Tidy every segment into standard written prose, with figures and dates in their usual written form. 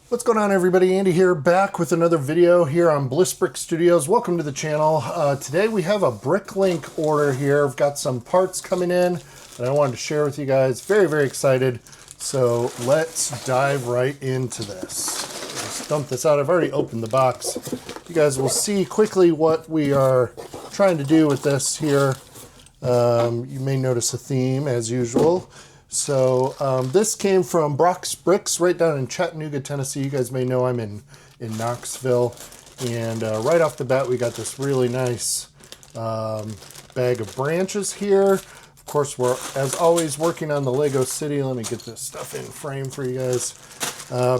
What's going on, everybody? Andy here, back with another video here on BrickLink Studios. Welcome to the channel. Today we have a BrickLink order here. I've got some parts coming in that I wanted to share with you guys. Very, very excited. So let's dive right into this. Let's dump this out. I've already opened the box. You guys will see quickly what we are trying to do with this here. You may notice a theme as usual. So this came from Brock's Bricks right down in Chattanooga, Tennessee. You guys may know I'm in Knoxville. And right off the bat, we got this really nice bag of branches here. Of course, we're, as always, working on the Lego City. Let me get this stuff in frame for you guys.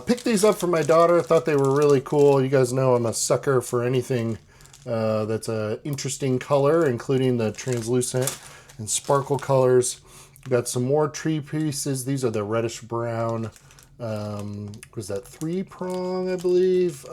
Picked these up for my daughter. Thought they were really cool. You guys know I'm a sucker for anything that's an interesting color, including the translucent and sparkle colors. Got some more tree pieces. These are the reddish brown, was that 3-prong, I believe,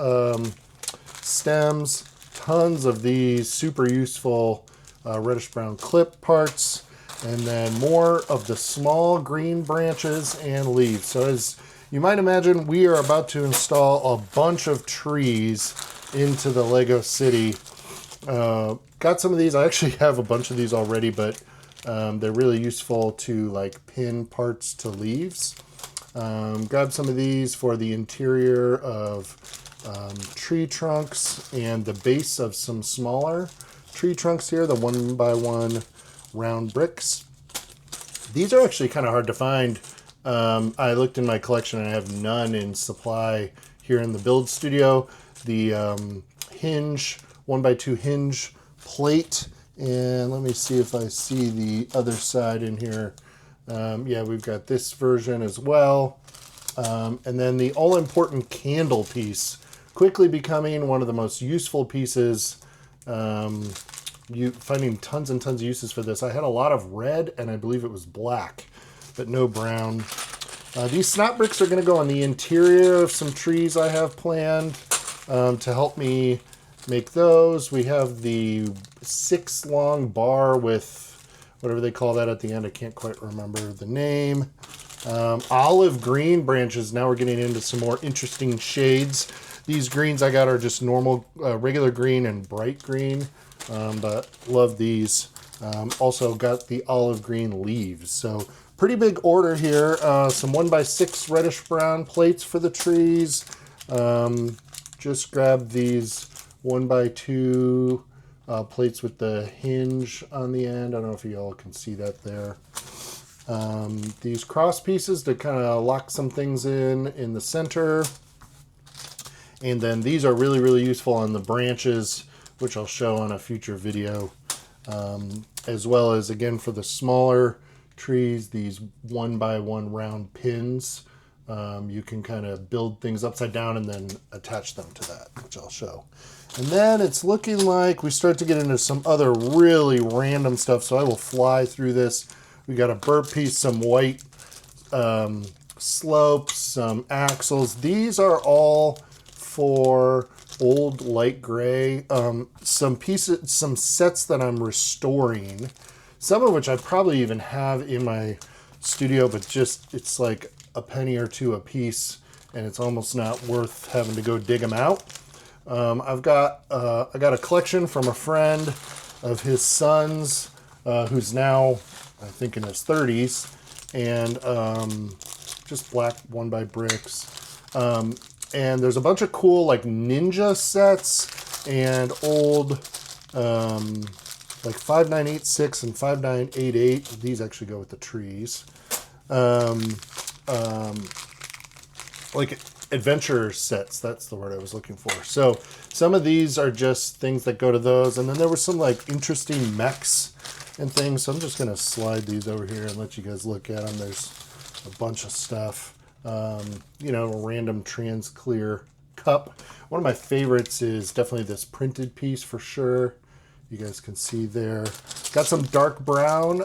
stems. Tons of these super useful reddish brown clip parts, and then more of the small green branches and leaves. So as you might imagine, we are about to install a bunch of trees into the Lego City. Got some of these. I actually have a bunch of these already, but they're really useful to like pin parts to leaves. Grab some of these for the interior of tree trunks and the base of some smaller tree trunks here, the 1x1 round bricks. These are actually kind of hard to find. I looked in my collection and I have none in supply here in the build studio. The hinge, 1x2 hinge plate. And let me see if I see the other side in here. Yeah, we've got this version as well. And then the all-important candle piece, quickly becoming one of the most useful pieces. Finding tons and tons of uses for this. I had a lot of red, and I believe it was black, but no brown. These snot bricks are going to go on the interior of some trees I have planned to help me make those. We have the 6-long bar with whatever they call that at the end. I can't quite remember the name. Olive green branches. Now we're getting into some more interesting shades. These greens I got are just normal, regular green and bright green, but love these. Also got the olive green leaves. So pretty big order here. Some 1x6 reddish brown plates for the trees. Just grabbed these 1x2 plates with the hinge on the end. I don't know if you all can see that there. These cross pieces to kind of lock some things in the center. And then these are really, really useful on the branches, which I'll show on a future video. As well as, again, for the smaller trees, these 1x1 round pins. You can kind of build things upside down and then attach them to that, which I'll show. And then it's looking like we start to get into some other really random stuff, so I will fly through this. We got a burp piece, some white slopes, some axles. These are all for old light gray. Some pieces, some sets that I'm restoring, some of which I probably even have in my studio, but just it's like a penny or two a piece, and it's almost not worth having to go dig them out. I got a collection from a friend of his son's, who's now I think in his 30s, and just black 1x bricks. And there's a bunch of cool like ninja sets and old like 5986 and 5988. These actually go with the trees. Like adventure sets, that's the word I was looking for. So some of these are just things that go to those, and then there were some like interesting mechs and things, so I'm just gonna slide these over here and let you guys look at them. There's a bunch of stuff. You know, a random trans clear cup. One of my favorites is definitely this printed piece for sure. You guys can see there. Got some dark brown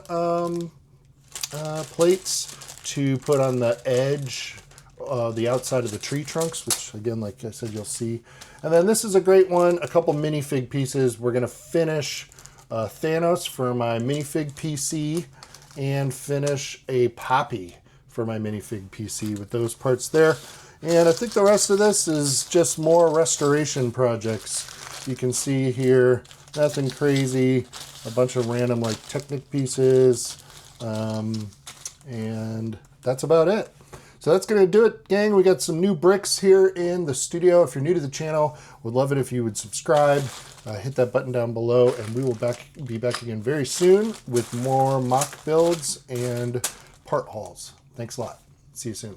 plates to put on the edge, the outside of the tree trunks, which again, like I said, you'll see. And then this is a great one, a couple minifig pieces. We're gonna finish Thanos for my minifig PC and finish a Poppy for my minifig PC with those parts there. And I think the rest of this is just more restoration projects. You can see here, nothing crazy, a bunch of random like Technic pieces, and that's about it. So that's going to do it, gang. We got some new bricks here in the studio. If you're new to the channel, would love it if you would subscribe. Hit that button down below, and we will be back again very soon with more mock builds and part hauls. Thanks a lot. See you soon.